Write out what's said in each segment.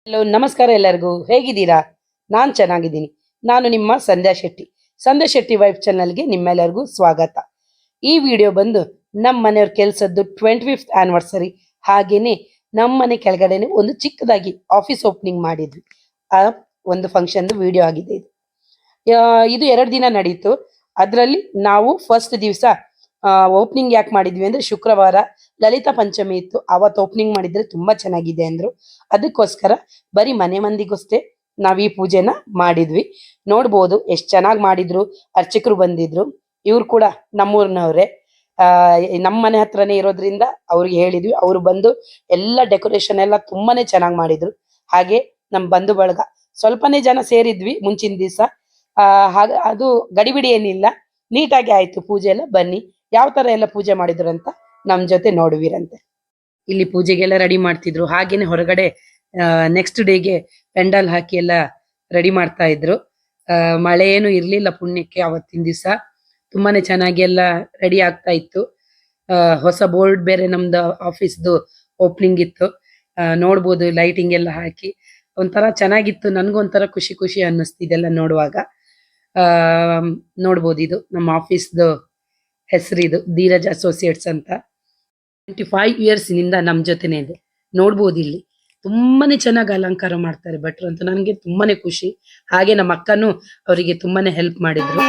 Hello ನಮಸ್ಕಾರ ಎಲ್ಲರಿಗೂ ಹೇಗಿದ್ದೀರಾ? ನಾನು ಚೆನ್ನಾಗಿದ್ದೀನಿ. ನಾನು ನಿಮ್ಮ ಸಂಧ್ಯಾ ಶೆಟ್ಟಿ ವೈಫ್ ಚಾನಲ್ಗೆ ನಿಮ್ಮೆಲ್ಲರಿಗೂ ಸ್ವಾಗತ. ಈ ವಿಡಿಯೋ ಬಂದು ನಮ್ಮ ಮನೆಯವ್ರ ಕೆಲಸದ್ದು 25th ಆನಿವರ್ಸರಿ, ಹಾಗೇನೆ ನಮ್ಮ ಮನೆ ಕೆಳಗಡೆನೆ ಒಂದು ಚಿಕ್ಕದಾಗಿ ಆಫೀಸ್ ಓಪನಿಂಗ್ ಮಾಡಿದ್ವಿ. ಆ ಒಂದು ಫಂಕ್ಷನ್ದು ವಿಡಿಯೋ ಆಗಿದೆ ಇದು. ಇದು 2 ದಿನ ನಡೀತು. ಅದರಲ್ಲಿ ನಾವು ಫಸ್ಟ್ ದಿವಸ ಓಪನಿಂಗ್ ಯಾಕೆ ಮಾಡಿದ್ವಿ ಅಂದ್ರೆ ಶುಕ್ರವಾರ ಲಲಿತಾ ಪಂಚಮಿ ಇತ್ತು. ಅವತ್ತು ಓಪನಿಂಗ್ ಮಾಡಿದ್ರೆ ತುಂಬಾ ಚೆನ್ನಾಗಿದೆ ಅಂದ್ರು. ಅದಕ್ಕೋಸ್ಕರ ಬರೀ ಮನೆ ಮಂದಿಗೋಸ್ಕರ ನಾವ್ ಈ ಪೂಜೆನ ಮಾಡಿದ್ವಿ. ನೋಡ್ಬೋದು ಎಷ್ಟು ಚೆನ್ನಾಗಿ ಮಾಡಿದ್ರು. ಅರ್ಚಕರು ಬಂದಿದ್ರು. ಇವ್ರು ಕೂಡ ನಮ್ಮೂರಿನವ್ರೆ. ನಮ್ಮ ಮನೆ ಹತ್ರನೇ ಇರೋದ್ರಿಂದ ಅವ್ರಿಗೆ ಹೇಳಿದ್ವಿ. ಅವ್ರು ಬಂದು ಎಲ್ಲ ಡೆಕೋರೇಷನ್ ಎಲ್ಲ ತುಂಬಾನೇ ಚೆನ್ನಾಗಿ ಮಾಡಿದ್ರು. ಹಾಗೆ ನಮ್ ಬಂಧು ಬಳಗ ಸ್ವಲ್ಪನೇ ಜನ ಸೇರಿದ್ವಿ ಮುಂಚಿನ ದಿವಸ. ಹಾಗ ಅದು ಗಡಿಬಿಡಿ ಏನಿಲ್ಲ, ನೀಟಾಗಿ ಆಯ್ತು ಪೂಜೆ ಎಲ್ಲ. ಬನ್ನಿ ಯಾವ ತರ ಎಲ್ಲ ಪೂಜೆ ಮಾಡಿದ್ರು ಅಂತ ನಮ್ ಜೊತೆ ನೋಡುವಿರಂತೆ. ಇಲ್ಲಿ ಪೂಜೆಗೆಲ್ಲ ರೆಡಿ ಮಾಡ್ತಿದ್ರು. ಹಾಗೇನೆ ಹೊರಗಡೆ ನೆಕ್ಸ್ಟ್ ಡೇಗೆ ಪೆಂಡಲ್ ಹಾಕಿ ಎಲ್ಲ ರೆಡಿ ಮಾಡ್ತಾ ಇದ್ರು. ಮಳೆ ಏನು ಇರ್ಲಿಲ್ಲ ಪುಣ್ಯಕ್ಕೆ ಅವತ್ತಿನ ದಿವಸ. ತುಂಬಾನೇ ಚೆನ್ನಾಗಿ ಎಲ್ಲ ರೆಡಿ ಆಗ್ತಾ ಇತ್ತು. ಹೊಸ ಬೋರ್ಡ್ ಬೇರೆ ನಮ್ದು ಆಫೀಸ್ದು ಓಪನಿಂಗ್ ಇತ್ತು. ನೋಡ್ಬೋದು ಲೈಟಿಂಗ್ ಎಲ್ಲ ಹಾಕಿ ಒಂಥರ ಚೆನ್ನಾಗಿತ್ತು. ನನ್ಗೊಂಥರ ಖುಷಿ ಖುಷಿ ಅನ್ನಿಸ್ತಿದೆಲ್ಲ ನೋಡುವಾಗ. ನೋಡ್ಬೋದು ಇದು ನಮ್ಮ ಆಫೀಸ್ದು ಹೆಸರಿದು ಧೀರಜ್ ಅಸೋಸಿಯೇಟ್ಸ್ ಅಂತ. 25 ಇಯರ್ಸ್ನಿಂದ ನಮ್ಮ ಜೊತೆನೇ ಇದೆ. ನೋಡ್ಬೋದು ಇಲ್ಲಿ ತುಂಬಾನೇ ಚೆನ್ನಾಗಿ ಅಲಂಕಾರ ಮಾಡ್ತಾರೆ ಭಟ್ರು ಅಂತ. ನನಗೆ ತುಂಬಾನೇ ಖುಷಿ. ಹಾಗೆ ನಮ್ಮ ಅಕ್ಕನೂ ಅವರಿಗೆ ತುಂಬಾನೇ ಹೆಲ್ಪ್ ಮಾಡಿದ್ರು.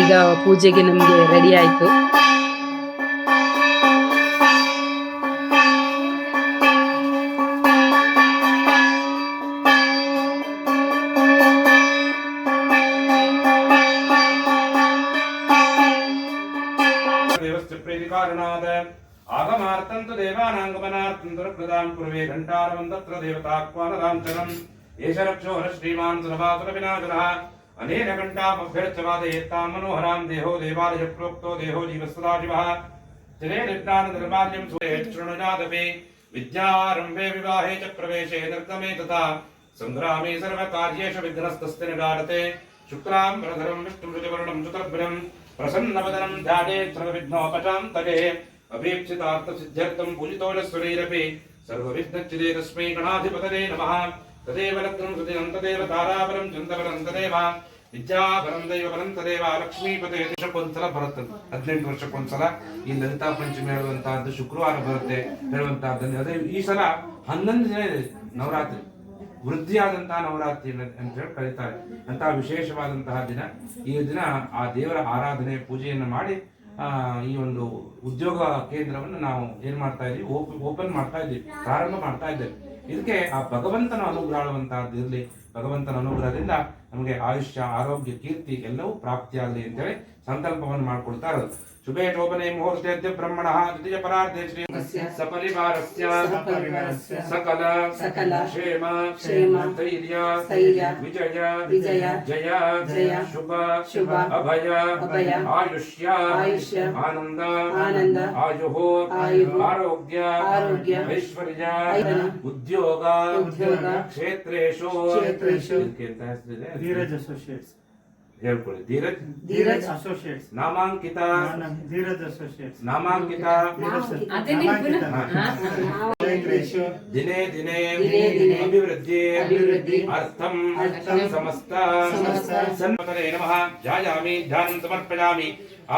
ಈಗ ಪೂಜೆಗೆ ನಮ್ಗೆ ರೆಡಿ ಆಯ್ತು. आगमार्तं तु देवानाङ्गमनार्तं दुर्कृतां कुर्वे घण्टारवं तत्र देवताह्वानदाञ्चनम् एष रक्षो हर श्रीमान् सुरभासुरविनाशनः अनेन घण्टामभ्यर्चवादयेत्तां मनोहरां देहो देवालय प्रोक्तो देहो जीवसदाशिवः जने निर्दाननिर्माल्यं शृणुजादपि विद्यारम्भे विवाहे च प्रवेशे निर्गमे तथा सङ्ग्रामे सर्वकार्येषु विघ्नस्तस्य निगारते शुक्लां वरधरं विष्णुरुचिवर्णं चतुर्भुजं प्रसन्नवदनं ध्यायेत् सर्वविघ्नोपशान्तये अभीप्सितार्थसिद्ध्यर्थं पूजितोजस्वरैरपि सर्वविघ्नच्चिदे तस्मै गणाधिपतये नमः। तदेव लग्नं सुदिनं तदेव ताराबलं चन्द्रबलं तदेव विद्याबलं दैवबलं तदेव लक्ष्मीपते. ವರ್ಷಕ್ಕೊಂದ್ಸಲ ಬರುತ್ತೆ, 18 ವರ್ಷಕ್ಕೊಂದ್ಸಲ ಈ ಲಲಿತಾ ಪಂಚಮಿ ಹೇಳುವಂತಹದ್ದು ಶುಕ್ರವಾರ ಬರುತ್ತೆ ಹೇಳುವಂತಹದ್ದು. ಅದೇ ಈ ಸಲ 11 ದಿನ ಇದೆ ನವರಾತ್ರಿ, ವೃದ್ಧಿಯಾದಂತಹ ನವರಾತ್ರಿ ಅಂತ ಹೇಳಿ ಕರೀತಾರೆ. ಅಂತಹ ವಿಶೇಷವಾದಂತಹ ದಿನ. ಈ ದಿನ ಆ ದೇವರ ಆರಾಧನೆ ಪೂಜೆಯನ್ನು ಮಾಡಿ ಈ ಒಂದು ಉದ್ಯೋಗ ಕೇಂದ್ರವನ್ನು ನಾವು ಏನ್ ಮಾಡ್ತಾ ಇದ್ದೀವಿ, ಓಪನ್ ಮಾಡ್ತಾ ಇದ್ದೀವಿ, ಪ್ರಾರಂಭ ಮಾಡ್ತಾ ಇದ್ದೇವೆ. ಇದಕ್ಕೆ ಆ ಭಗವಂತನ ಅನುಗ್ರಹವಂತಹದ್ದು ಇರಲಿ. ಭಗವಂತನ ಅನುಗ್ರಹದಿಂದ ನಮಗೆ ಆಯುಷ್ಯ, ಆರೋಗ್ಯ, ಕೀರ್ತಿ ಎಲ್ಲವೂ ಪ್ರಾಪ್ತಿಯಾಗಲಿ ಅಂತೇಳಿ ಸಂಕಲ್ಪವನ್ನು ಮಾಡ್ಕೊಳ್ತಾ ಇರೋದು. ಶುಭೇ ಶೋಭನೆ ಮುಹೂರ್ತೆ ಬ್ರಹ್ಮಣಃ ದ್ವಿತೀಯ ಪರಾರ್ಧೆ ಶ್ರೀ ಸಪರಿವಾರಸ್ಯ ಸಕಲ ಕ್ಷೇಮ ಧೈರ್ಯ ವಿಜಯ ಜಯ ಶುಭ ಅಭಯ ಆಯುಷ್ಯ ಆನಂದ ಆಯುಃ ಆರೋಗ್ಯ ಐಶ್ವರ್ಯ ಉದ್ಯೋಗ ಕ್ಷೇತ್ರೇಶು. ಧೀರಜ್ ಅಸೋಸಿಯೇಟ್ಸ್ ಹೇಳ್ಕೊಳ್ಳಿ. ಧೀರಜ್ ಅಸೋಸಿಯೇಟ್ಸ್ ನಾಮಾಂಕಿತ. ಧೀರಜ್ ಅಸೋಸಿಯೇಟ್ಸ್ ನಾಮಾಂಕಿತ. ದಿನೇ ದಿನೇ ಅಭಿವೃದ್ಧಿ ಅರ್ಥಂ ಸಮಸ್ತ ಸನ್ಮತೇ ನಮಃ. ಧ್ಯಾಯಾಮಿ ಧ್ಯಾನಂ ಸಮರ್ಪಯಾಮಿ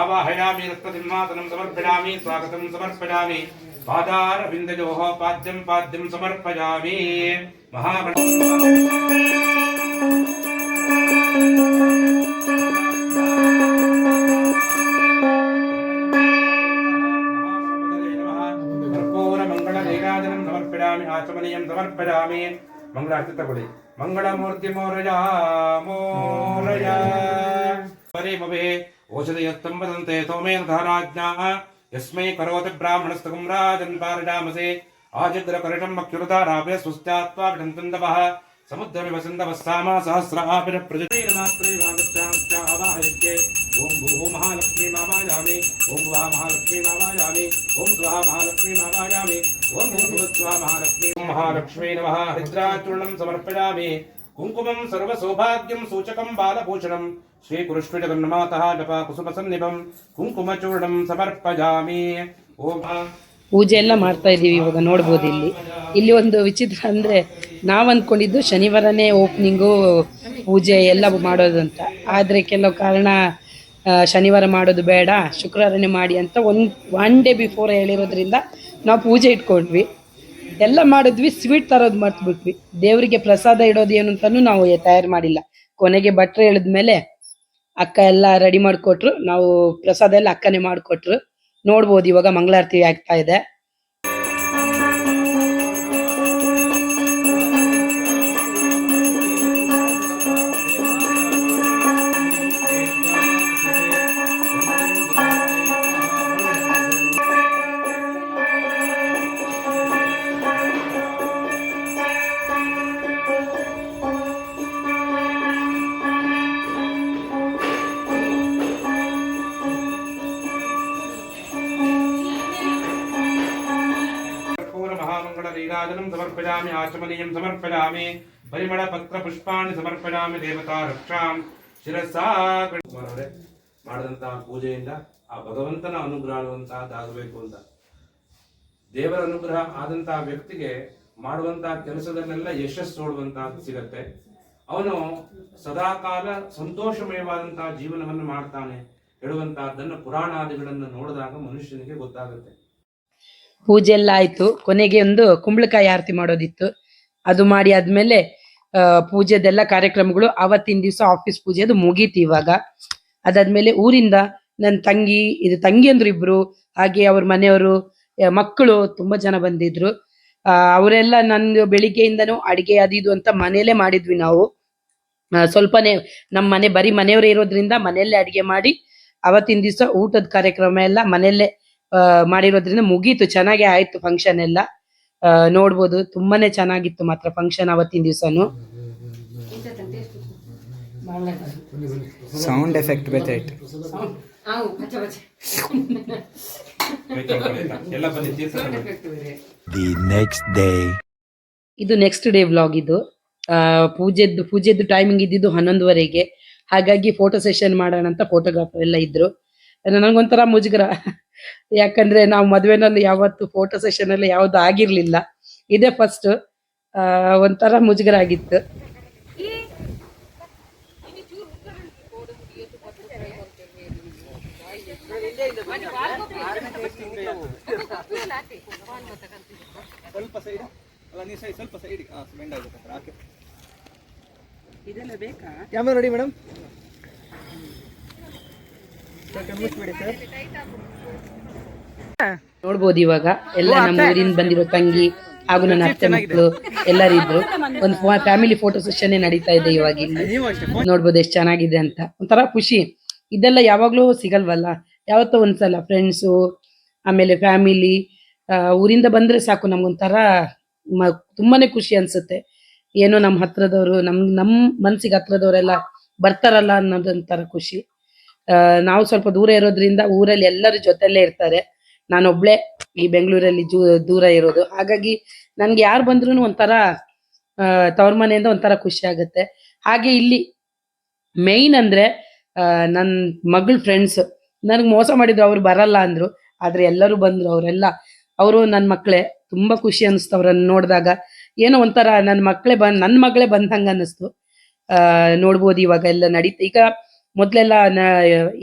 ಆವಾಹಯಾಮಿ ರಕ್ತಸಿಂಹಾಸನಂ ಸಮರ್ಪಯಾಮಿ ಸ್ವಾಗತಂ ಸಮರ್ಪಯಾಮಿ ಪಾದಾರವಿಂದಯೋಃ ಪಾದ್ಯಂ ಪಾದ್ಯಂ ಸಮರ್ಪಯಾಮಿ. ಆಚಮನೀಯಂ ಸಮರ್ಪಯಾಮಿ. ಮಂಗಳಾರತಿ ತಗೊಳ್ಳಿ. ಮಂಗಳಮೂರ್ತಿ ಮೋರಯ ಮೋರಯ ಪರಿಮವೇ ಓಷಧಯಸ್ತಂಭದಂತೆ ಸೌಮೇನ ಧಾರಾಜ್ಞಾ ಯಸ್ಮೈ ಕರೋತಿ ಬ್ರಾಹ್ಮಣಸ್ತಕಂ ರಾಜನ್ ಪಾರಜಾಮಸೆ ಆಜಿಗ್ರಕರ್ಷಂ ಮಕ್ಷುರಧಾರಾಭ್ಯ ಸುಸ್ತ್ಯಾತ್ವಾ ವಿಡಂತಂದವಃ ಸಮುದ್ರಮಿವ ಸಿಂಧವಸ್ಸಾಮ ಸಹಸ್ರಾಭಿರ ಪ್ರಜಾವಾಹಯಕ್ಕೆ. ಓಂ ಭೂ ಮಹಾಲಕ್ಷ್ಮೀ ಮಾವಾಯಾಮಿ. ಓಂ ಭುವಃ ಮಹಾಲಕ್ಷ್ಮೀ ಮಾವಾಯಾಮಿ. ಓಂ ಸ್ವಃ ಮಹಾಲಕ್ಷ್ಮೀ ಮಾವಾಯಾಮಿ. ಓಂ ಭೂರ್ಭುವಸ್ಸಃ ಮಹಾಲಕ್ಷ್ಮೀ ಮಹಾಲಕ್ಷ್ಮೀ ನಮಃ. ಹರಿದ್ರಾಚೂರ್ಣಂ ಸಮರ್ಪಯಾಮಿ. ಕುಂಕುಮಂ ಸರ್ವಸೌಭಾಗ್ಯಂ ಸೂಚಕಂ ಬಾಲಭೂಷಣಂ ಶ್ರೀಕುರುಷ್ವ ಜಗನ್ಮಾತಃ ಜಪ ಕುಸುಮಸನ್ನಿಭಂ ಕುಂಕುಮಚೂರ್ಣಂ ಸಮರ್ಪಯಾಮಿ. ಓಂ ಪೂಜೆ ಎಲ್ಲ ಮಾಡ್ತಾ ಇದ್ದೀವಿ ಇವಾಗ ನೋಡ್ಬೋದು ಇಲ್ಲಿ. ಇಲ್ಲಿ ಒಂದು ವಿಚಿತ್ರ ಅಂದರೆ ನಾವು ಅಂದ್ಕೊಂಡಿದ್ದು ಶನಿವಾರನೇ ಓಪನಿಂಗು ಪೂಜೆ ಎಲ್ಲ ಮಾಡೋದು ಅಂತ. ಆದರೆ ಕೆಲವು ಕಾರಣ ಶನಿವಾರ ಮಾಡೋದು ಬೇಡ ಶುಕ್ರವಾರನೇ ಮಾಡಿ ಅಂತ ಒನ್ ಡೇ ಬಿಫೋರ್ ಹೇಳಿರೋದ್ರಿಂದ ನಾವು ಪೂಜೆ ಇಟ್ಕೊಂಡ್ವಿ. ಎಲ್ಲ ಮಾಡಿದ್ವಿ, ಸ್ವೀಟ್ ತರೋದು ಮರ್ತ್ಬಿಟ್ವಿ. ದೇವರಿಗೆ ಪ್ರಸಾದ ಇಡೋದು ಏನು ಅಂತಲೂ ನಾವು ತಯಾರು ಮಾಡಿಲ್ಲ. ಕೊನೆಗೆ ಭಟ್ರು ಹೇಳಿದ್ಮೇಲೆ ಅಕ್ಕ ಎಲ್ಲ ರೆಡಿ ಮಾಡಿಕೊಟ್ರು. ನಾವು ಪ್ರಸಾದ ಎಲ್ಲ ಅಕ್ಕನೇ ಮಾಡಿಕೊಟ್ರು. ನೋಡ್ಬೋದು ಇವಾಗ ಮಂಗಳಾರತಿ ಆಗ್ತಾ ಇದೆ. नीराजनं समर्पयामि आचमनीयं समर्पयामि परिमಳ ಪತ್ರ ಪುಷ್ಪಾಣಿ ಸಮರ್ಪಯಾಮಿ ದೇವತಾ ರಕ್ಷಾಂ ಶಿರಸಾ ಮಾಡಿದಂತಹ ಪೂಜೆಯಿಂದ ಆ ಭಗವಂತನ ಅನುಗ್ರಹ ಅನ್ನುವಂತಹದ್ದಾಗಬೇಕು ಅಂತ. ದೇವರ ಅನುಗ್ರಹ ಆದಂತಹ ವ್ಯಕ್ತಿಗೆ ಮಾಡುವಂತಹ ಕೆಲಸದಲ್ಲೆಲ್ಲ ಯಶಸ್ಸು ನೋಡುವಂತಹದ್ದು ಸಿಗತ್ತೆ. ಅವನು ಸದಾಕಾಲ ಸಂತೋಷಮಯವಾದಂತಹ ಜೀವನವನ್ನು ಮಾಡ್ತಾನೆ ಹೇಳುವಂತಹದ್ದನ್ನು ಪುರಾಣಾದಿಗಳನ್ನು ನೋಡಿದಾಗ ಮನುಷ್ಯನಿಗೆ ಗೊತ್ತಾಗುತ್ತೆ. ಪೂಜೆ ಎಲ್ಲ ಆಯ್ತು. ಕೊನೆಗೆ ಒಂದು ಕುಂಬಳಕಾಯಿ ಆರತಿ ಮಾಡೋದಿತ್ತು. ಅದು ಮಾಡಿ ಆದ್ಮೇಲೆ ಪೂಜೆದೆಲ್ಲ ಕಾರ್ಯಕ್ರಮಗಳು ಅವತ್ತಿನ ದಿವಸ ಆಫೀಸ್ ಪೂಜೆ ಅದು ಮುಗೀತು ಇವಾಗ. ಅದಾದ್ಮೇಲೆ ಊರಿಂದ ನನ್ನ ತಂಗಿ ಅಂದ್ರು ಇಬ್ರು, ಹಾಗೆ ಅವ್ರ ಮನೆಯವರು, ಮಕ್ಕಳು ತುಂಬಾ ಜನ ಬಂದಿದ್ರು. ಅವರೆಲ್ಲ ನಂದು ಬೆಳಿಗ್ಗೆಯಿಂದನೂ ಅಡಿಗೆ ಅದು ಇದು ಅಂತ ಮನೇಲೆ ಮಾಡಿದ್ವಿ ನಾವು. ಸ್ವಲ್ಪನೇ ನಮ್ಮ ಮನೆ ಬರೀ ಮನೆಯವರೇ ಇರೋದ್ರಿಂದ ಮನೆಯಲ್ಲೇ ಅಡಿಗೆ ಮಾಡಿ ಅವತ್ತಿನ ದಿವಸ ಊಟದ ಕಾರ್ಯಕ್ರಮ ಎಲ್ಲ ಮನೆಯಲ್ಲೇ ಮಾಡಿರೋದ್ರಿಂದ ಮುಗೀತು. ಚೆನ್ನಾಗೇ ಆಯ್ತು ಫಂಕ್ಷನ್ ಎಲ್ಲ. ನೋಡ್ಬೋದು ತುಂಬಾನೇ ಚೆನ್ನಾಗಿತ್ತು ಮಾತ್ರ ಫಂಕ್ಷನ್ ಅವತ್ತಿನ ದಿವಸನು. Sound effect ಬೇಕಾಯ್ತು. ಇದು ನೆಕ್ಸ್ಟ್ ಡೇ ವ್ಲಾಗ್. ಇದು ಪೂಜೆದ್ದು ಟೈಮಿಂಗ್ ಇದ್ದಿದ್ದು 11:30ಗೆ. ಹಾಗಾಗಿ ಫೋಟೋ ಸೆಷನ್ ಮಾಡೋಣ ಅಂತ ಫೋಟೋಗ್ರಾಫರ್ ಎಲ್ಲ ಇದ್ರು. ನನಗೊಂಥರ ಮುಜುಗರ, ಯಾಕಂದ್ರೆ ನಾವು ಮದುವೆನಲ್ಲಿ ಯಾವತ್ತು ಫೋಟೋ ಸೆಷನ್ ಎಲ್ಲ ಯಾವ್ದು ಆಗಿರ್ಲಿಲ್ಲ. ಇದೇ ಫಸ್ಟ್. ಒಂಥರ ಮುಜುಗರ ಆಗಿತ್ತು. ಇದೆಲ್ಲ ಬೇಕಾ? Camera ready madam. ನೋಡ್ಬೋದು ಇವಾಗ ಎಲ್ಲ ನಮ್ಮ ಊರಿಂದ ಬಂದಿರೋ ತಂಗಿ ಹಾಗೂ ನನ್ನ ಅತ್ತೆ ಮಕ್ಕಳು ಎಲ್ಲರಿದ್ರು. ಒಂದು ಫ್ಯಾಮಿಲಿ ಫೋಟೋ ಸೆಷನ್ ನಡೀತಾ ಇದೆ ಇವಾಗ ಇಲ್ಲಿ. ನೋಡ್ಬೋದು ಎಷ್ಟು ಚೆನ್ನಾಗಿದೆ ಅಂತ. ಒಂಥರ ಖುಷಿ. ಇದೆಲ್ಲ ಯಾವಾಗ್ಲೂ ಸಿಗಲ್ವಲ್ಲ, ಯಾವತ್ತೋ ಒಂದ್ಸಲ ಫ್ರೆಂಡ್ಸು ಆಮೇಲೆ ಫ್ಯಾಮಿಲಿ ಊರಿಂದ ಬಂದ್ರೆ ಸಾಕು ನಮ್ಗೊಂಥರ ತುಂಬಾನೇ ಖುಷಿ ಅನ್ಸುತ್ತೆ. ಏನೋ ನಮ್ಮ ಹತ್ರದವರು ನಮ್ ಮನ್ಸಿಗೆ ಹತ್ರದವರೆಲ್ಲ ಬರ್ತಾರಲ್ಲ ಅನ್ನೋದೊಂಥರ ಖುಷಿ. ನಾವು ಸ್ವಲ್ಪ ದೂರ ಇರೋದ್ರಿಂದ ಊರಲ್ಲಿ ಎಲ್ಲರ ಜೊತೆಲ್ಲೇ ಇರ್ತಾರೆ. ನಾನೊಬ್ಳೆ ಈ ಬೆಂಗಳೂರಲ್ಲಿ ದೂರ ಇರೋದು. ಹಾಗಾಗಿ ನನ್ಗೆ ಯಾರು ಬಂದ್ರು ಒಂಥರ ತವ್ರ ಮನೆಯಿಂದ ಒಂಥರ ಖುಷಿ ಆಗುತ್ತೆ. ಹಾಗೆ ಇಲ್ಲಿ ಮೇಯ್ನ್ ಅಂದ್ರೆ ನನ್ನ ಮಗಳ ಫ್ರೆಂಡ್ಸ್ ನನಗೆ ಮೋಸ ಮಾಡಿದ್ರು, ಅವ್ರು ಬರಲ್ಲ ಅಂದ್ರು. ಆದ್ರೆ ಎಲ್ಲರೂ ಬಂದ್ರು. ಅವರು ನನ್ನ ಮಕ್ಕಳೇ. ತುಂಬಾ ಖುಷಿ ಅನಿಸ್ತು ಅವ್ರನ್ನ ನೋಡಿದಾಗ. ಏನೋ ಒಂಥರ ನನ್ನ ಮಗಳೇ ಬಂದಂಗ ಅನ್ನಿಸ್ತು. ನೋಡ್ಬೋದು ಇವಾಗ ಎಲ್ಲ ನಡೀತಾ. ಈಗ ಮೊದ್ಲೆಲ್ಲ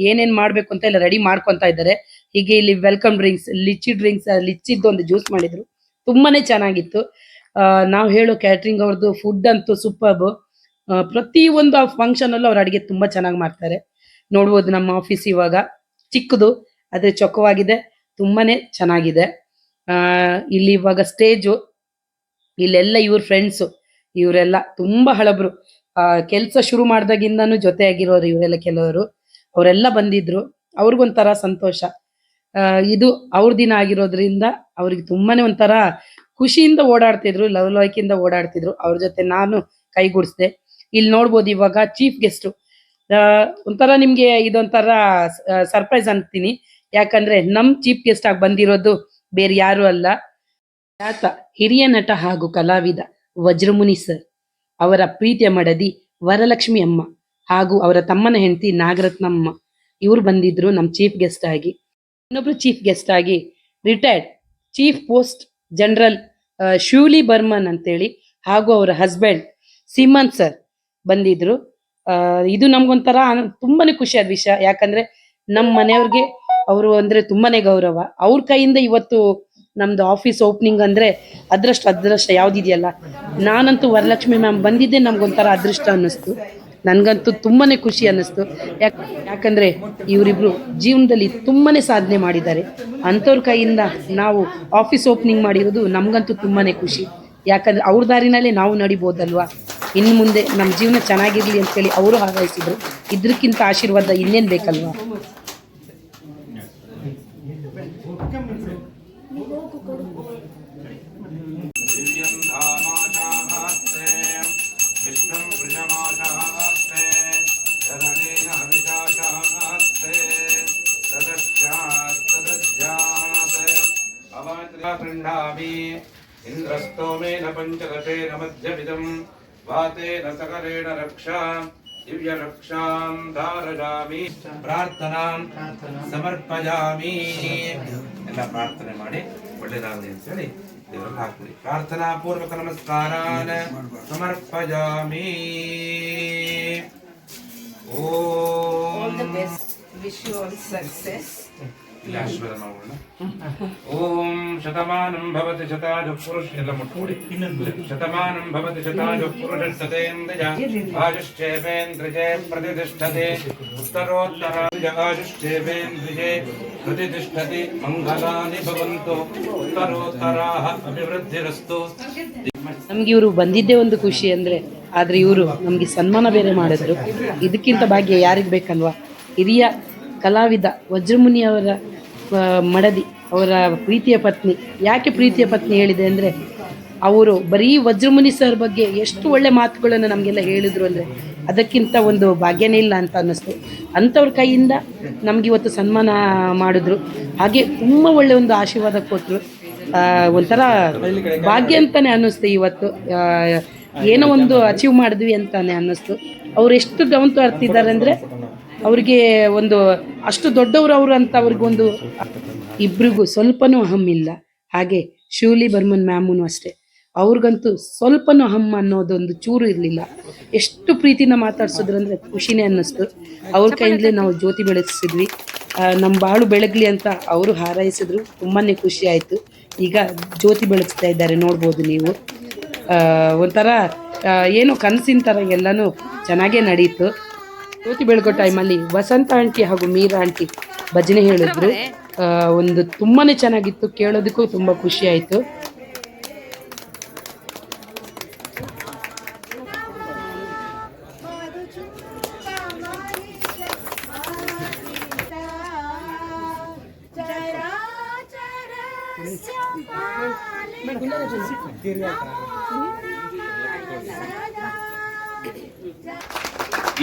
ಏನೇನ್ ಮಾಡ್ಬೇಕು ಅಂತ ಎಲ್ಲ ರೆಡಿ ಮಾಡ್ಕೊಂತ ಇದ್ದಾರೆ. ಹೀಗೆ ಇಲ್ಲಿ ವೆಲ್ಕಮ್ ಡ್ರಿಂಕ್ಸ್, ಲಿಚ್ಚಿದ್ದು ಒಂದು ಜ್ಯೂಸ್ ಮಾಡಿದ್ರು, ತುಂಬಾನೇ ಚೆನ್ನಾಗಿತ್ತು. ನಾವು ಹೇಳೋ ಕ್ಯಾಟ್ರಿಂಗ್ ಅವ್ರದ್ದು ಫುಡ್ ಅಂತೂ ಸೂಪರ್ಬ್. ಪ್ರತಿ ಒಂದು ಫಂಕ್ಷನ್ ಅಲ್ಲೂ ಅವ್ರ ಅಡಿಗೆ ತುಂಬಾ ಚೆನ್ನಾಗಿ ಮಾಡ್ತಾರೆ. ನೋಡ್ಬೋದು ನಮ್ಮ ಆಫೀಸ್ ಇವಾಗ ಚಿಕ್ಕದು ಆದ್ರೆ ಚೊಕ್ಕವಾಗಿದೆ, ತುಂಬಾನೇ ಚೆನ್ನಾಗಿದೆ. ಇಲ್ಲಿ ಇವಾಗ ಸ್ಟೇಜು, ಇಲ್ಲೆಲ್ಲ ಇವ್ರ ಫ್ರೆಂಡ್ಸು, ಇವರೆಲ್ಲ ತುಂಬಾ ಹಳಬ್ರು. ಕೆಲ್ಸ ಶುರು ಮಾಡ್ದಾಗಿಂದಾನು ಜೊತೆ ಆಗಿರೋರು ಇವರೆಲ್ಲ. ಕೆಲವರು ಅವರೆಲ್ಲ ಬಂದಿದ್ರು. ಅವ್ರಿಗೊಂಥರ ಸಂತೋಷ. ಇದು ಅವ್ರ ದಿನ ಆಗಿರೋದ್ರಿಂದ ಅವ್ರಿಗೆ ತುಂಬಾನೇ ಒಂಥರ ಖುಷಿಯಿಂದ ಓಡಾಡ್ತಿದ್ರು, ಲವಲವಿಕೆಯಿಂದ ಓಡಾಡ್ತಿದ್ರು. ಅವ್ರ ಜೊತೆ ನಾನು ಕೈಗೂಡಿಸ್ದೆ. ಇಲ್ಲಿ ನೋಡ್ಬೋದು ಇವಾಗ ಚೀಫ್ ಗೆಸ್ಟ್. ಒಂಥರ ನಿಮ್ಗೆ ಇದೊಂಥರ ಸರ್ಪ್ರೈಸ್ ಅಂತೀನಿ. ಯಾಕಂದ್ರೆ ನಮ್ ಚೀಫ್ ಗೆಸ್ಟ್ ಆಗಿ ಬಂದಿರೋದು ಬೇರೆ ಯಾರು ಅಲ್ಲ, ಖ್ಯಾತ ಹಿರಿಯ ನಟ ಹಾಗೂ ಕಲಾವಿದ ವಜ್ರಮುನಿ ಸರ್, ಅವರ ಪ್ರೀತಿಯ ಮಡದಿ ವರಲಕ್ಷ್ಮಿ ಅಮ್ಮ ಹಾಗೂ ಅವರ ತಮ್ಮನ ಹೆಂಡತಿ ನಾಗರತ್ನಮ್ಮ. ಇವ್ರು ಬಂದಿದ್ರು ನಮ್ ಚೀಫ್ ಗೆಸ್ಟ್ ಆಗಿ. ಇನ್ನೊಬ್ರು ಚೀಫ್ ಗೆಸ್ಟ್ ಆಗಿ retired chief post general Shivli Barman ಅಂತೇಳಿ ಹಾಗೂ ಅವರ ಹಸ್ಬೆಂಡ್ ಸಿಮನ್ ಸರ್ ಬಂದಿದ್ರು. ಇದು ನಮ್ಗೊಂಥರ ತುಂಬಾನೇ ಖುಷಿಯಾದ ವಿಷಯ. ಯಾಕಂದ್ರೆ ನಮ್ಮ ಮನೆಯವ್ರಿಗೆ ಅವರು ಅಂದ್ರೆ ತುಂಬಾನೇ ಗೌರವ. ಅವ್ರ ಕೈಯಿಂದ ಇವತ್ತು ನಮ್ದು ಆಫೀಸ್ ಓಪನಿಂಗ್ ಅಂದ್ರೆ ಅದೃಷ್ಟ ಯಾವ್ದಿದೆಯಲ್ಲ. ನಾನಂತೂ ವರಲಕ್ಷ್ಮಿ ಮ್ಯಾಮ್ ಬಂದಿದ್ದೆ ನಮ್ಗೊಂಥರ ಅದೃಷ್ಟ ಅನ್ನಿಸ್ತು. ನನ್ಗಂತೂ ತುಂಬಾನೇ ಖುಷಿ ಅನ್ನಿಸ್ತು. ಯಾಕಂದ್ರೆ ಇವರಿಬ್ರು ಜೀವನದಲ್ಲಿ ತುಂಬಾನೇ ಸಾಧನೆ ಮಾಡಿದ್ದಾರೆ. ಅಂಥವ್ರ ಕೈಯಿಂದ ನಾವು ಆಫೀಸ್ ಓಪನಿಂಗ್ ಮಾಡಿರೋದು ನಮ್ಗಂತೂ ತುಂಬಾನೇ ಖುಷಿ. ಯಾಕಂದ್ರೆ ಅವ್ರ ದಾರಿನಲ್ಲೇ ನಾವು ನಡಿಬೋದಲ್ವಾ. ಇನ್ನು ಮುಂದೆ ನಮ್ಮ ಜೀವನ ಚೆನ್ನಾಗಿರ್ಲಿ ಅಂತೇಳಿ ಅವರು ಹಾರೈಸಿದ್ರು. ಇದಕ್ಕಿಂತ ಆಶೀರ್ವಾದ ಇನ್ನೇನು ಬೇಕಲ್ವಾ. इंद्रस्तोमेन पंचदशेन मध्यमिदं वातेन सकलेन रक्षा दिव्य रक्षां धारयामि प्रार्थनां समर्पयामि ಎಲ್ಲ ಪ್ರಾರ್ಥನೆ ಮಾಡಿ ಒಳ್ಳೆಯದಾಗಲಿ ಅಂತ ಹೇಳಿ ದೇವರಿಗೆ ಹಾಕ್ಬಿಡಿ. ಪ್ರಾರ್ಥನಾ ಪೂರ್ವಕ ನಮಸ್ಕಾರಾನ್ ಸಮರ್ಪಯಾಮಿ. ಓಂ Wish you all success. ಇಲ್ಲಿ ಆಶೀರ್ವಾದ ಮಾಡೋಣ. ಓಂ ಶತಮಾನಂ ಭವತಿ ಶತಾಯು ಪುರುಷ ಎಲ್ಲ ಮುಟ್ಕೊಡಿ. ಶತಮಾನಂ ಭವತಿ ಶತಾಯು ಪುರುಷ ಸತೇಂದ್ರಿಯ ಆಯುಶ್ಚೇವೇಂದ್ರಿಯೇ ಪ್ರತಿಷ್ಠತೆ ಉತ್ತರೋತ್ತರಾಯ ಆಯುಶ್ಚೇವೇಂದ್ರಿಯೇ ಪ್ರತಿಷ್ಠತೆ ಮಂಗಲಾನಿ ಭವಂತು ಉತ್ತರೋತ್ತರಾಹ ಅಭಿವೃದ್ಧಿರಸ್ತು. ನಮ್ಗೆ ಇವರು ಬಂದಿದ್ದೇ ಒಂದು ಖುಷಿ ಅಂದ್ರೆ, ಆದ್ರೆ ಇವರು ನಮ್ಗೆ ಸನ್ಮಾನ ಬೇರೆ ಮಾಡಿದ್ರು. ಇದಕ್ಕಿಂತ ಭಾಗ್ಯ ಯಾರಿಗೆ ಬೇಕಲ್ವಾ. ಹಿರಿಯ ಕಲಾವಿದ ವಜ್ರಮುನಿಯವರ ಮಡದಿ, ಅವರ ಪ್ರೀತಿಯ ಪತ್ನಿ. ಯಾಕೆ ಪ್ರೀತಿಯ ಪತ್ನಿ ಹೇಳಿದೆ ಅಂದರೆ, ಅವರು ಬರೀ ವಜ್ರಮುನಿ ಸರ್ ಬಗ್ಗೆ ಎಷ್ಟು ಒಳ್ಳೆ ಮಾತುಗಳನ್ನು ನಮಗೆಲ್ಲ ಹೇಳಿದ್ರು ಅಂದರೆ ಅದಕ್ಕಿಂತ ಒಂದು ಭಾಗ್ಯನೇ ಇಲ್ಲ ಅಂತ ಅನ್ನಿಸ್ತು. ಅಂಥವ್ರ ಕೈಯಿಂದ ನಮ್ಗೆ ಇವತ್ತು ಸನ್ಮಾನ ಮಾಡಿದ್ರು. ಹಾಗೆ ತುಂಬ ಒಳ್ಳೆ ಒಂದು ಆಶೀರ್ವಾದ ಕೊಟ್ಟರು. ಒಂಥರ ಭಾಗ್ಯ ಅಂತಾನೆ ಅನ್ನಿಸ್ತು. ಇವತ್ತು ಏನೋ ಒಂದು ಅಚೀವ್ ಮಾಡಿದ್ವಿ ಅಂತಾನೆ ಅನ್ನಿಸ್ತು. ಅವ್ರು ಎಷ್ಟು ಡೌನ್ ಟು ಅರ್ತ್ ಇದ್ದಾರೆ ಅಂದರೆ, ಅವ್ರಿಗೆ ಒಂದು ಅಷ್ಟು ದೊಡ್ಡವರು ಅವರು ಅಂತ ಅವ್ರಿಗೊಂದು ಇಬ್ರಿಗೂ ಸ್ವಲ್ಪನೂ ಅಹಂ ಇಲ್ಲ. ಹಾಗೆ ಶಿವ್ಲಿ ಬರ್ಮನ್ ಮ್ಯಾಮೂ ಅಷ್ಟೇ, ಅವ್ರಿಗಂತೂ ಸ್ವಲ್ಪನೂ ಅಹಂ ಅನ್ನೋದೊಂದು ಚೂರು ಇರಲಿಲ್ಲ. ಎಷ್ಟು ಪ್ರೀತಿನ ಮಾತಾಡ್ಸಿದ್ರು ಅಂದರೆ ಖುಷಿನೇ ಅನ್ನಿಸ್ತು. ಅವ್ರ ಕೈಯಿಂದಲೇ ನಾವು ಜ್ಯೋತಿ ಬೆಳೆಸಿದ್ವಿ. ನಮ್ಮ ಬಾಳು ಬೆಳಗ್ಲಿ ಅಂತ ಅವರು ಹಾರೈಸಿದ್ರು. ತುಂಬಾ ಖುಷಿ ಆಯಿತು. ಈಗ ಜ್ಯೋತಿ ಬೆಳೆಸ್ತಾ ಇದ್ದಾರೆ, ನೋಡ್ಬೋದು ನೀವು. ಒಂಥರ ಏನೋ ಕನಸಿನ ಥರ ಎಲ್ಲನೂ ಚೆನ್ನಾಗೇ ನಡೀತು. ಜ್ಯೋತಿ ಬೆಳಗೋ ಟೈಮಲ್ಲಿ ವಸಂತ ಆಂಟಿ ಹಾಗೂ ಮೀರಾ ಆಂಟಿ ಭಜನೆ ಹೇಳಿದ್ರು. ಒಂದು ತುಂಬಾ ಚೆನ್ನಾಗಿತ್ತು, ಕೇಳೋದಕ್ಕೂ ತುಂಬ ಖುಷಿ ಆಯಿತು.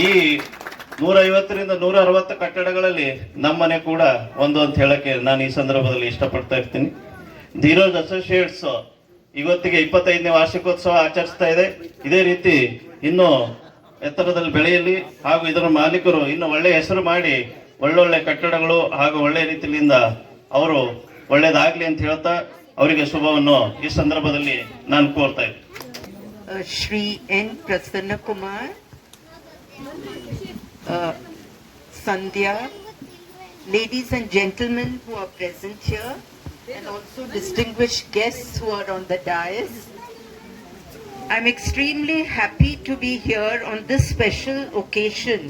ಈ 150ರಿಂದ 160 ಕಟ್ಟಡಗಳಲ್ಲಿ ನಮ್ಮನೆ ಕೂಡ ಒಂದು ಅಂತ ಹೇಳಕ್ಕೆ ನಾನು ಈ ಸಂದರ್ಭದಲ್ಲಿ ಇಷ್ಟಪಡ್ತಾ ಇರ್ತೀನಿ. ಧೀರಜ್ ಅಸೋಸಿಯೇಟ್ಸ್ ಇವತ್ತಿಗೆ 25ನೇ ವಾರ್ಷಿಕೋತ್ಸವ ಆಚರಿಸ್ತಾ ಇದೆ. ಇದೇ ರೀತಿ ಇನ್ನು ಎತ್ತರದಲ್ಲಿ ಬೆಳೆಯಲಿ ಹಾಗೂ ಇದರ ಮಾಲೀಕರು ಇನ್ನು ಒಳ್ಳೆ ಹೆಸರು ಮಾಡಿ ಒಳ್ಳೊಳ್ಳೆ ಕಟ್ಟಡಗಳು ಹಾಗೂ ಒಳ್ಳೆ ರೀತಿಯಿಂದ ಅವರು ಒಳ್ಳೇದಾಗ್ಲಿ ಅಂತ ಹೇಳ್ತಾ ಅವರಿಗೆ ಶುಭವನ್ನು ಈ ಸಂದರ್ಭದಲ್ಲಿ ನಾನು ಕೋರ್ತಾ ಇದ್ದೀನಿ. Shri N. Prasanna Kumar, Sandhya, ladies and gentlemen who are present here, and also distinguished guests who are on the dais. I'm extremely happy to be here on this special occasion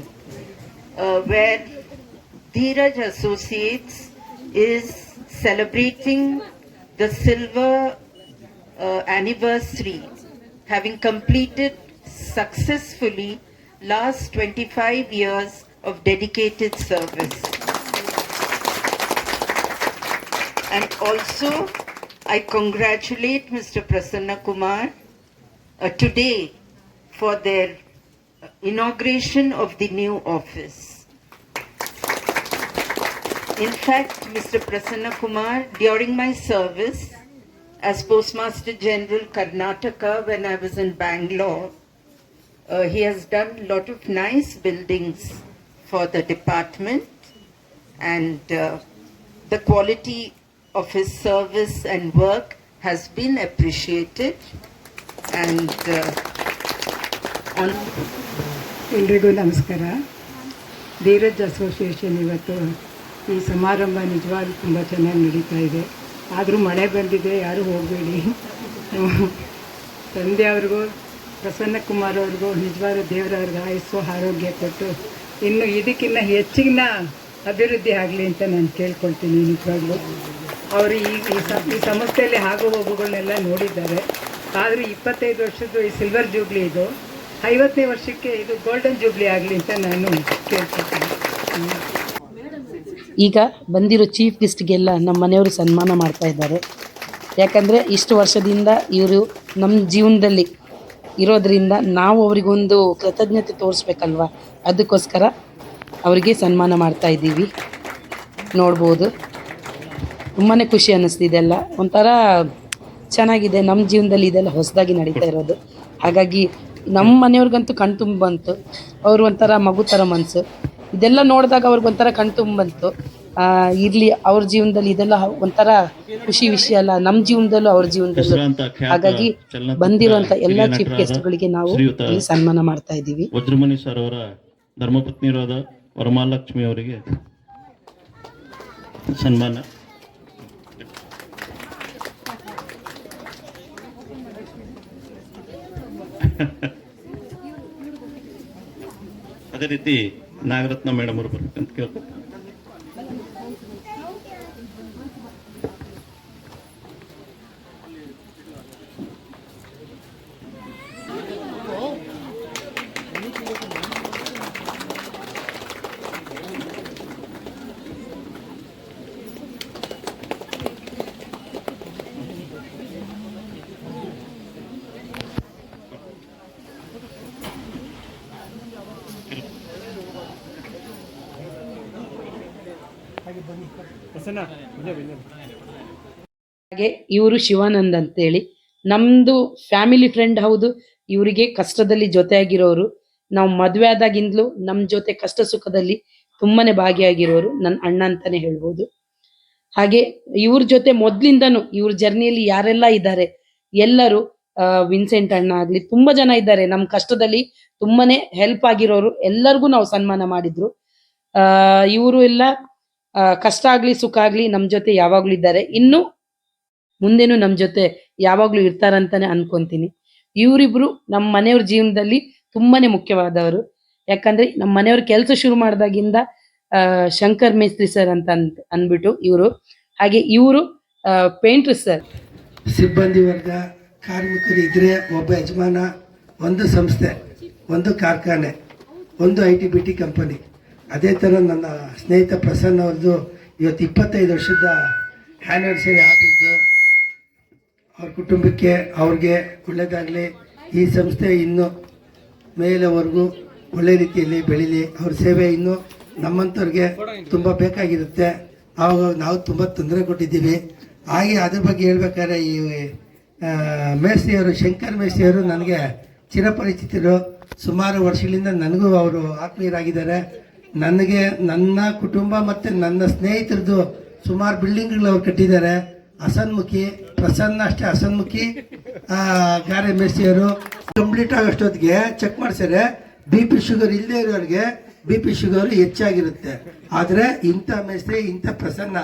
where Dheeraj Associates is celebrating the silver anniversary, having completed successfully last 25 years of dedicated service. And also, I congratulate Mr. Prasanna Kumar today for their inauguration of the new office. In fact, Mr. Prasanna Kumar, during my service as Postmaster General Karnataka when I was in Bangalore, he has done a lot of nice buildings for the department, and the quality of his service and work has been appreciated. And on ಎಲ್ರಿಗೂ ನಮಸ್ಕಾರ. Dheeraj association ಇವತ್ತು ಈ ಸಮಾರಂಭ ನಿಜವಾಗ್ಲೂ ತುಂಬ ಚೆನ್ನಾಗಿ ನಡೀತಾ ಇದೆ. ಆದರೂ ಮಳೆ ಬಂದಿದೆ, ಯಾರೂ ಹೋಗಬೇಡಿ. ತಂದೆ ಅವ್ರಿಗೂ ಪ್ರಸನ್ನ ಕುಮಾರ್ ಅವ್ರಿಗೂ ನಿಜವಾದ ದೇವರವ್ರಿಗೆ ಆಯುಸ್ಸು ಆರೋಗ್ಯ ಕೊಟ್ಟು ಇನ್ನು ಇದಕ್ಕಿಂತ ಹೆಚ್ಚಿನ ಅಭಿವೃದ್ಧಿ ಆಗಲಿ ಅಂತ ನಾನು ಕೇಳ್ಕೊಳ್ತೀನಿ. ನಿಜವಾಗ್ಲೂ ಅವರು ಈ ಸಂಸ್ಥೆಯಲ್ಲಿ ಆಗು ಹೋಗುಗಳನ್ನೆಲ್ಲ ನೋಡಿದ್ದಾರೆ. ಆದರೂ 25 ವರ್ಷದ್ದು ಈ ಸಿಲ್ವರ್ ಜೂಬ್ಲಿ ಇದು 50ನೇ ವರ್ಷಕ್ಕೆ ಇದು ಗೋಲ್ಡನ್ ಜೂಬ್ಲಿ ಆಗಲಿ ಅಂತ ನಾನು ಕೇಳ್ಕೊಳ್ತೀನಿ. ಈಗ ಬಂದಿರೋ ಚೀಫ್ ಗೆಸ್ಟ್ಗೆಲ್ಲ ನಮ್ಮ ಮನೆಯವರು ಸನ್ಮಾನ ಮಾಡ್ತಾ ಇದ್ದಾರೆ. ಯಾಕಂದರೆ ಇಷ್ಟು ವರ್ಷದಿಂದ ಇವರು ನಮ್ಮ ಜೀವನದಲ್ಲಿ ಇರೋದ್ರಿಂದ ನಾವು ಅವರಿಗೊಂದು ಕೃತಜ್ಞತೆ ತೋರಿಸ್ಬೇಕಲ್ವ, ಅದಕ್ಕೋಸ್ಕರ ಅವರಿಗೆ ಸನ್ಮಾನ ಮಾಡ್ತಾ ಇದ್ದೀವಿ. ನೋಡ್ಬೋದು, ತುಂಬಾ ಖುಷಿ ಅನ್ನಿಸ್ತಿದೆಲ್ಲ, ಒಂಥರ ಚೆನ್ನಾಗಿದೆ. ನಮ್ಮ ಜೀವನದಲ್ಲಿ ಇದೆಲ್ಲ ಹೊಸದಾಗಿ ನಡೀತಾ ಇರೋದು. ಹಾಗಾಗಿ ನಮ್ಮ ಮನೆಯವ್ರಿಗಂತೂ ಕಣ್ತುಂಬ ಬಂತು. ಅವರು ಒಂಥರ ಮಗು ಥರ ಮನಸ್ಸು. ಇದೆಲ್ಲ ನೋಡಿದಾಗ ಅವ್ರಿಗೊಂಥರ ಕಣ್ತುಂಬ ಬಂತು. ಇರಲಿ, ಅವ್ರ ಜೀವನದಲ್ಲಿ ಇದೆಲ್ಲ ಒಂಥರ ಖುಷಿ ವಿಷಯ ಅಲ್ಲ, ನಮ್ಮ ಜೀವನದಲ್ಲೂ ಅವ್ರ ಜೀವನದಲ್ಲೂ. ಹಾಗಾಗಿ ಬಂದಿರುವಂಥ ಎಲ್ಲ ಚೀಫ್ ಗೆಸ್ಟ್ಗಳಿಗೆ ನಾವು ಇಲ್ಲಿ ಸನ್ಮಾನ ಮಾಡ್ತಾ ಇದ್ದೀವಿ. ವಜ್ರಮುನಿ ಸರ್ ಅವರ ಧರ್ಮಪತ್ನಿಯರಾದ ವರಮಹಾಲಕ್ಷ್ಮಿ ಅವರಿಗೆ ಸನ್ಮಾನ. ಅದೇ ರೀತಿ ನಾಗರತ್ನ ಮೇಡಮ್ ಅವರು ಬರ್ಬೇಕಂತ ಕೇಳ್ತಾರೆ. ಹಾಗೆ ಇವರು ಶಿವಾನಂದ್ ಅಂತೇಳಿ ನಮ್ಮದು ಫ್ಯಾಮಿಲಿ ಫ್ರೆಂಡ್. ಹೌದು, ಇವರಿಗೆ ಕಷ್ಟದಲ್ಲಿ ಜೊತೆಯಾಗಿರೋರು. ನಾವು ಮದುವೆ ಆದಾಗಿಂದಲೂ ನಮ್ಮ ಜೊತೆ ಕಷ್ಟ ಸುಖದಲ್ಲಿ ತುಂಬಾನೇ ಭಾಗಿಯಾಗಿರೋರು, ನನ್ನ ಅಣ್ಣ ಅಂತಾನೆ ಹೇಳ್ಬೋದು. ಹಾಗೆ ಇವ್ರ ಜೊತೆ ಮೊದ್ಲಿಂದನೂ ಇವ್ರ ಜರ್ನಿಯಲ್ಲಿ ಯಾರೆಲ್ಲ ಇದ್ದಾರೆ ಎಲ್ಲರೂ, ವಿನ್ಸೆಂಟ್ ಅಣ್ಣ ಆಗ್ಲಿ, ತುಂಬಾ ಜನ ಇದ್ದಾರೆ ನಮ್ಮ ಕಷ್ಟದಲ್ಲಿ ತುಂಬಾನೇ ಹೆಲ್ಪ್ ಆಗಿರೋರು. ಎಲ್ಲರಿಗೂ ನಾವು ಸನ್ಮಾನ ಮಾಡಿದ್ರು. ಇವರು ಎಲ್ಲ ಕಷ್ಟ ಆಗ್ಲಿ ಸುಖ ಆಗ್ಲಿ ನಮ್ಮ ಜೊತೆ ಯಾವಾಗ್ಲೂ ಇದ್ದಾರೆ. ಇನ್ನು ಮುಂದೇನು ನಮ್ಮ ಜೊತೆ ಯಾವಾಗ್ಲೂ ಇರ್ತಾರಂತಾನೆ ಅನ್ಕೊಂತೀನಿ. ಇವರಿಬ್ರು ನಮ್ಮ ಮನೆಯವ್ರ ಜೀವನದಲ್ಲಿ ತುಂಬಾನೇ ಮುಖ್ಯವಾದವರು. ಯಾಕಂದ್ರೆ ನಮ್ಮ ಮನೆಯವ್ರ ಕೆಲಸ ಶುರು ಮಾಡಿದಾಗಿಂದ ಶಂಕರ್ ಮೇಸ್ತ್ರಿ ಸರ್ ಅಂತ ಅಂದ್ಬಿಟ್ಟು ಇವರು. ಹಾಗೆ ಇವರು ಪೇಂಟ್ರ್ ಸರ್. ಸಿಬ್ಬಂದಿ ವರ್ಗ, ಕಾರ್ಮಿಕರು ಇದ್ರೆ ಒಬ್ಬ ಯಜಮಾನ, ಒಂದು ಸಂಸ್ಥೆ, ಒಂದು ಕಾರ್ಖಾನೆ, ಒಂದು IT-BT ಕಂಪನಿ. ಅದೇ ಥರ ನನ್ನ ಸ್ನೇಹಿತ ಪ್ರಸನ್ನ ಅವ್ರದ್ದು ಇವತ್ತು 25 ವರ್ಷದ ಆ್ಯನಿವರ್ಸರಿ ಆಗಿದ್ದು, ಅವ್ರ ಕುಟುಂಬಕ್ಕೆ ಅವ್ರಿಗೆ ಒಳ್ಳೆಯದಾಗಲಿ. ಈ ಸಂಸ್ಥೆ ಇನ್ನೂ ಮೇಲೆವರೆಗೂ ಒಳ್ಳೆ ರೀತಿಯಲ್ಲಿ ಬೆಳೀಲಿ. ಅವ್ರ ಸೇವೆ ಇನ್ನೂ ನಮ್ಮಂಥವ್ರಿಗೆ ತುಂಬ ಬೇಕಾಗಿರುತ್ತೆ. ಆವಾಗ ನಾವು ತುಂಬ ತೊಂದರೆ ಕೊಟ್ಟಿದ್ದೀವಿ. ಹಾಗೆ ಅದ್ರ ಬಗ್ಗೆ ಹೇಳ್ಬೇಕಾದ್ರೆ ಈ ಮೇಸ್ತ್ರಿಯವರು, ಶಂಕರ್ ಮೇಸ್ತ್ರಿಯವರು ನನಗೆ ಚಿರಪರಿಚಿತರು. ಸುಮಾರು ವರ್ಷಗಳಿಂದ ನನಗೂ ಅವರು ಆತ್ಮೀಯರಾಗಿದ್ದಾರೆ. ನನಗೆ ನನ್ನ ಕುಟುಂಬ ಮತ್ತು ನನ್ನ ಸ್ನೇಹಿತರದ್ದು ಸುಮಾರು ಬಿಲ್ಡಿಂಗ್ಗಳು ಅವ್ರು ಕಟ್ಟಿದ್ದಾರೆ. ಹಸನ್ಮುಖಿ ಪ್ರಸನ್ನ ಅಷ್ಟೇ, ಹಸನ್ಮುಖಿ ಗಾರೆ ಮೇಸ್ತ್ರಿಯವರು. ಕಂಪ್ಲೀಟ್ ಆಗೋಷ್ಟೊತ್ತಿಗೆ ಚೆಕ್ ಮಾಡಿಸಿದ್ರೆ BP ಶುಗರ್ ಇಲ್ಲದೆ ಇರೋರಿಗೆ BP ಶುಗರ್ ಹೆಚ್ಚಾಗಿರುತ್ತೆ. ಆದರೆ ಇಂಥ ಮೇಸ್ತ್ರಿ, ಇಂಥ ಪ್ರಸನ್ನ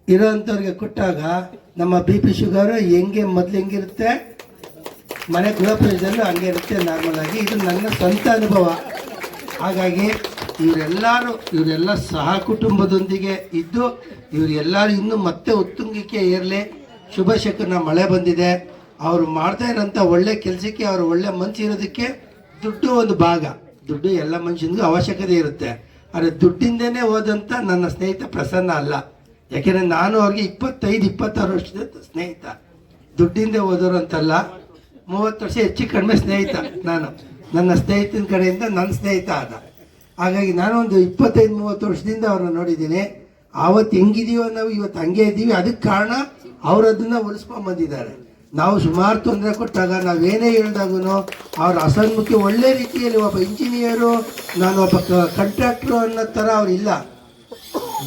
ಇರೋವಂಥವ್ರಿಗೆ ಕೊಟ್ಟಾಗ ನಮ್ಮ BP ಶುಗರ್ ಮೊದಲು ಹೆಂಗಿರುತ್ತೆ, ಮನೆ ಗೃಹಪ್ರವೇಶದಲ್ಲೂ ಹಂಗೆ ಇರುತ್ತೆ ನಾರ್ಮಲ್ ಆಗಿ. ಇದು ನನ್ನ ಸ್ವಂತ ಅನುಭವ. ಹಾಗಾಗಿ ಇವರೆಲ್ಲ ಸಹ ಕುಟುಂಬದೊಂದಿಗೆ ಇದ್ದು ಇವರೆಲ್ಲರೂ ಇನ್ನೂ ಮತ್ತೆ ಉತ್ತುಂಗಕ್ಕೆ ಏರಲಿ. ಶುಭ ಶಕುನ ಮಳೆ ಬಂದಿದೆ. ಅವರು ಮಾಡ್ತಾ ಇರೋಂಥ ಒಳ್ಳೆ ಕೆಲಸಕ್ಕೆ, ಅವರು ಒಳ್ಳೆ ಮನಸ್ಸು ಇರೋದಕ್ಕೆ ದುಡ್ಡು ಒಂದು ಭಾಗ. ದುಡ್ಡು ಎಲ್ಲ ಮನುಷ್ಯನಿಗೂ ಅವಶ್ಯಕತೆ ಇರುತ್ತೆ. ಆದರೆ ದುಡ್ಡಿಂದನೇ ಹೋದಂಥ ನನ್ನ ಸ್ನೇಹಿತ ಪ್ರಸನ್ನ ಅಲ್ಲ. ಯಾಕೆಂದರೆ ನಾನು ಅವ್ರಿಗೆ 25-26 ವರ್ಷದ ಸ್ನೇಹಿತ. ದುಡ್ಡಿಂದ ಹೋದವರು ಅಂತಲ್ಲ, 30 ವರ್ಷ ಹೆಚ್ಚು ಕಡಿಮೆ ಸ್ನೇಹಿತ ನಾನು. ನನ್ನ ಸ್ನೇಹಿತನ ಕಡೆಯಿಂದ ನನ್ನ ಸ್ನೇಹಿತ ಆದ. ಹಾಗಾಗಿ ನಾನು ಒಂದು 25-30 ವರ್ಷದಿಂದ ಅವ್ರನ್ನ ನೋಡಿದ್ದೀನಿ. ಆವತ್ತು ಹೆಂಗಿದೀವೋ ನಾವು ಇವತ್ತು ಹಂಗೆ ಇದ್ದೀವಿ. ಅದಕ್ಕೆ ಕಾರಣ ಅವರು ಅದನ್ನು ಉಳಿಸ್ಕೊಂಡು ಬಂದಿದ್ದಾರೆ. ನಾವು ಸುಮಾರು ತೊಂದರೆ ಕೊಟ್ಟಾಗ, ನಾವೇನೇ ಹೇಳಿದಾಗೂ ಅವ್ರ ಹಸನ್ಮುಖಿ ಒಳ್ಳೆ ರೀತಿಯಲ್ಲಿ ಒಬ್ಬ ಇಂಜಿನಿಯರು, ನಾನು ಒಬ್ಬ ಕಾಂಟ್ರಾಕ್ಟ್ರು ಅನ್ನೋ ಥರ ಅವ್ರು ಇಲ್ಲ.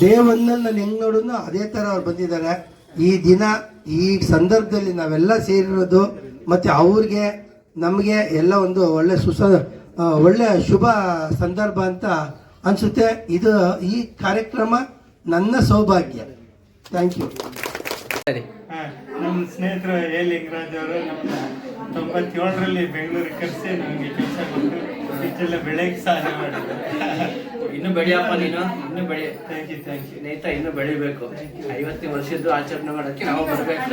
ಡೇ 1 ನಾನು ಹೆಂಗೆ ನೋಡಿದ್ನೋ ಅದೇ ಥರ ಅವ್ರು ಬಂದಿದ್ದಾರೆ. ಈ ದಿನ ಈ ಸಂದರ್ಭದಲ್ಲಿ ನಾವೆಲ್ಲ ಸೇರಿರೋದು ಮತ್ತು ಅವ್ರಿಗೆ ನಮಗೆ ಎಲ್ಲ ಒಂದು ಒಳ್ಳೆ ಶುಭ ಸಂದರ್ಭ ಅಂತ ಅನಿಸುತ್ತೆ. ಇದು ಈ ಕಾರ್ಯಕ್ರಮ ನನ್ನ ಸೌಭಾಗ್ಯ. Thank you. ನಮ್ಮ ಸ್ನೇಹಿತರು ಎ ಲಿಂಗರಾಜ್ ಅವರು ನಮ್ಮನ್ನ 97ರಲ್ಲಿ ಬೆಂಗಳೂರಿಗೆ ಕರೆಸಿ ನಮಗೆ ಕೆಲಸ ಕೊಟ್ಟು ಇಷ್ಟೆಲ್ಲ ಬೆಳೆಗೆ ಸಹಾಯ ಮಾಡಿದ್ರು. ಇನ್ನು ಬೆಳೆಯಪ್ಪ ನೀನು, ಇನ್ನು ಬೆಳೆ. ಥ್ಯಾಂಕ್ ಯು ಸ್ನೇಹಿತ ಇನ್ನು ಬೆಳಿಬೇಕು. 50ನೇ ವರ್ಷದ್ದು ಆಚರಣೆ ಮಾಡೋಕ್ಕೆ ನಾವು ಬರಬೇಕು.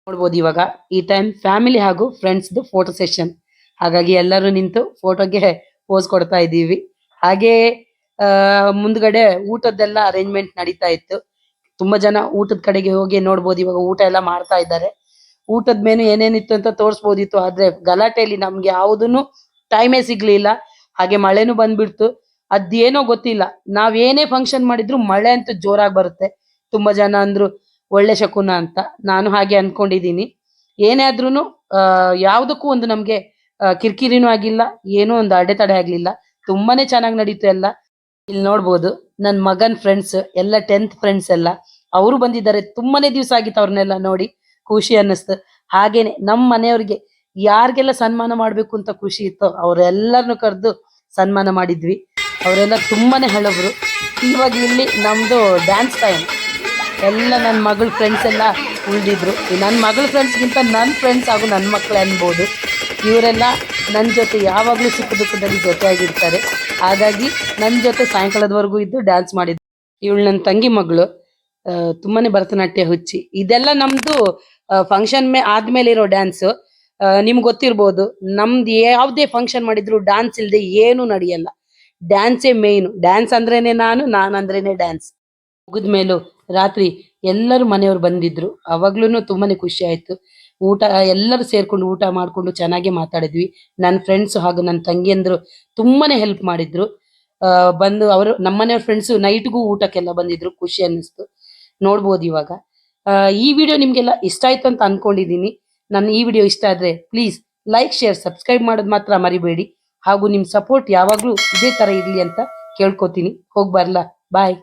ನೋಡ್ಬೋದು ಇವಾಗ ಈ ಟೈಮ್ ಫ್ಯಾಮಿಲಿ ಹಾಗೂ ಫ್ರೆಂಡ್ಸ್ದು ಫೋಟೋ ಸೆಷನ್. ಹಾಗಾಗಿ ಎಲ್ಲರೂ ನಿಂತು ಫೋಟೋಗೆ ಪೋಸ್ ಕೊಡ್ತಾ ಇದ್ದೀವಿ. ಹಾಗೆ ಮುಂದ್ಗಡೆ ಊಟದ್ದೆಲ್ಲ ಅರೇಂಜ್ಮೆಂಟ್ ನಡೀತಾ ಇತ್ತು. ತುಂಬಾ ಜನ ಊಟದ ಕಡೆಗೆ ಹೋಗಿ ನೋಡ್ಬೋದು. ಇವಾಗ ಊಟ ಎಲ್ಲ ಮಾಡ್ತಾ ಇದ್ದಾರೆ. ಊಟದ ಮೆನು ಏನೇನಿತ್ತು ಅಂತ ತೋರಿಸ್ಬೋದಿತ್ತು, ಆದ್ರೆ ಗಲಾಟೆಯಲ್ಲಿ ನಮ್ಗೆ ಯಾವುದನ್ನು ಟೈಮೇ ಸಿಗ್ಲಿಲ್ಲ. ಹಾಗೆ ಮಳೆನೂ ಬಂದ್ಬಿಡ್ತು. ಅದೇನೋ ಗೊತ್ತಿಲ್ಲ, ನಾವೇನೇ ಫಂಕ್ಷನ್ ಮಾಡಿದ್ರು ಮಳೆ ಅಂತೂ ಜೋರಾಗಿ ಬರುತ್ತೆ. ತುಂಬಾ ಜನ ಅಂದ್ರು ಒಳ್ಳೆ ಶಕುನ ಅಂತ. ನಾನು ಹಾಗೆ ಅನ್ಕೊಂಡಿದೀನಿ. ಏನೇ ಆದ್ರೂನು ಯಾವ್ದಕ್ಕೂ ಒಂದು ನಮ್ಗೆ ಕಿರಿಕಿರಿನೂ ಆಗಿಲ್ಲ, ಏನೋ ಒಂದು ಅಡೆತಡೆ ಆಗ್ಲಿಲ್ಲ. ತುಂಬಾನೇ ಚೆನ್ನಾಗಿ ನಡೀತು ಎಲ್ಲ. ಇಲ್ಲಿ ನೋಡ್ಬೋದು ನನ್ ಮಗನ್ ಫ್ರೆಂಡ್ಸ್ ಎಲ್ಲ 10th ಫ್ರೆಂಡ್ಸ್ ಎಲ್ಲ ಅವರು ಬಂದಿದ್ದಾರೆ. ತುಂಬಾನೇ ದಿವಸ ಆಗಿತ್ತು ಅವ್ರನ್ನೆಲ್ಲ ನೋಡಿ, ಖುಷಿ ಅನ್ನಿಸ್ತು. ಹಾಗೇನೆ ನಮ್ಮ ಮನೆಯವ್ರಿಗೆ ಯಾರಿಗೆಲ್ಲ ಸನ್ಮಾನ ಮಾಡ್ಬೇಕು ಅಂತ ಖುಷಿ ಇತ್ತು ಅವರೆಲ್ಲರನ್ನು ಕರೆದು ಸನ್ಮಾನ ಮಾಡಿದ್ವಿ. ಅವರೆಲ್ಲ ತುಂಬಾನೇ ಹಳಬ್ರು. ಇವಾಗ ಇಲ್ಲಿ ನಮ್ದು ಡ್ಯಾನ್ಸ್ ಟೈಮ್. ಎಲ್ಲ ನನ್ನ ಮಗಳ ಫ್ರೆಂಡ್ಸ್ ಎಲ್ಲ ಉಳಿದಿದ್ರು. ನನ್ನ ಮಗಳ ಫ್ರೆಂಡ್ಸ್ಗಿಂತ ನನ್ನ ಫ್ರೆಂಡ್ಸ್ ಹಾಗೂ ನನ್ನ ಮಕ್ಕಳು ಅನ್ಬೋದು. ಇವರೆಲ್ಲ ನನ್ನ ಜೊತೆ ಯಾವಾಗಲೂ ಸುಖ ದುಃಖದಲ್ಲಿ ಜೊತೆಯಾಗಿರ್ತಾರೆ. ಹಾಗಾಗಿ ನನ್ನ ಜೊತೆ ಸಾಯಂಕಾಲದವರೆಗೂ ಇದ್ದು ಡ್ಯಾನ್ಸ್ ಮಾಡಿದ್ರು. ಇವಳು ನನ್ನ ತಂಗಿ ಮಗಳು. ತುಂಬಾನೇ ಭರತನಾಟ್ಯ ಹುಚ್ಚಿ. ಇದೆಲ್ಲ ನಮ್ದು ಫಂಕ್ಷನ್ ಆದ್ಮೇಲೆ ಇರೋ ಡ್ಯಾನ್ಸ್. ನಿಮ್ಗೆ ಗೊತ್ತಿರ್ಬೋದು, ನಮ್ದು ಯಾವುದೇ ಫಂಕ್ಷನ್ ಮಾಡಿದ್ರು ಡ್ಯಾನ್ಸ್ ಇಲ್ಲದೆ ಏನು ನಡೆಯಲ್ಲ. ಡ್ಯಾನ್ಸೇ ಮೇಯ್ನು. ಡ್ಯಾನ್ಸ್ ಅಂದ್ರೇನೆ ನಾನು ಅಂದ್ರೇನೆ ಡ್ಯಾನ್ಸ್. ಮುಗಿದ್ಮೇಲೂ ರಾತ್ರಿ ಎಲ್ಲರೂ ಮನೆಯವ್ರು ಬಂದಿದ್ರು. ಅವಾಗ್ಲೂ ತುಂಬಾನೇ ಖುಷಿ ಆಯ್ತು. ಊಟ ಎಲ್ಲರೂ ಸೇರ್ಕೊಂಡು ಊಟ ಮಾಡ್ಕೊಂಡು ಚೆನ್ನಾಗಿ ಮಾತಾಡಿದ್ವಿ. ನನ್ನ ಫ್ರೆಂಡ್ಸ್ ಹಾಗೂ ನನ್ನ ತಂಗಿಯಂದ್ರು ತುಂಬಾನೇ ಹೆಲ್ಪ್ ಮಾಡಿದ್ರು. ಬಂದು ಅವರು ನಮ್ಮನೆಯವ್ರ ಫ್ರೆಂಡ್ಸ್ ನೈಟ್ಗೂ ಊಟಕ್ಕೆಲ್ಲ ಬಂದಿದ್ರು. ಖುಷಿ ಅನ್ನಿಸ್ತು. ನೋಡ್ಬೋದು ಇವಾಗ. ಈ ವಿಡಿಯೋ ನಿಮ್ಗೆಲ್ಲ ಇಷ್ಟ ಆಯ್ತು ಅಂತ ಅನ್ಕೊಂಡಿದೀನಿ. ನನ್ನ ಈ ವಿಡಿಯೋ ಇಷ್ಟ ಆದ್ರೆ ಪ್ಲೀಸ್ ಲೈಕ್, ಶೇರ್, ಸಬ್ಸ್ಕ್ರೈಬ್ ಮಾಡೋದು ಮಾತ್ರ ಮರಿಬೇಡಿ. ಹಾಗೂ ನಿಮ್ ಸಪೋರ್ಟ್ ಯಾವಾಗ್ಲೂ ಇದೇ ತರ ಇರ್ಲಿ ಅಂತ ಕೇಳ್ಕೊತೀನಿ. ಹೋಗ್ಬರ್ಲಾ? ಬಾಯ್.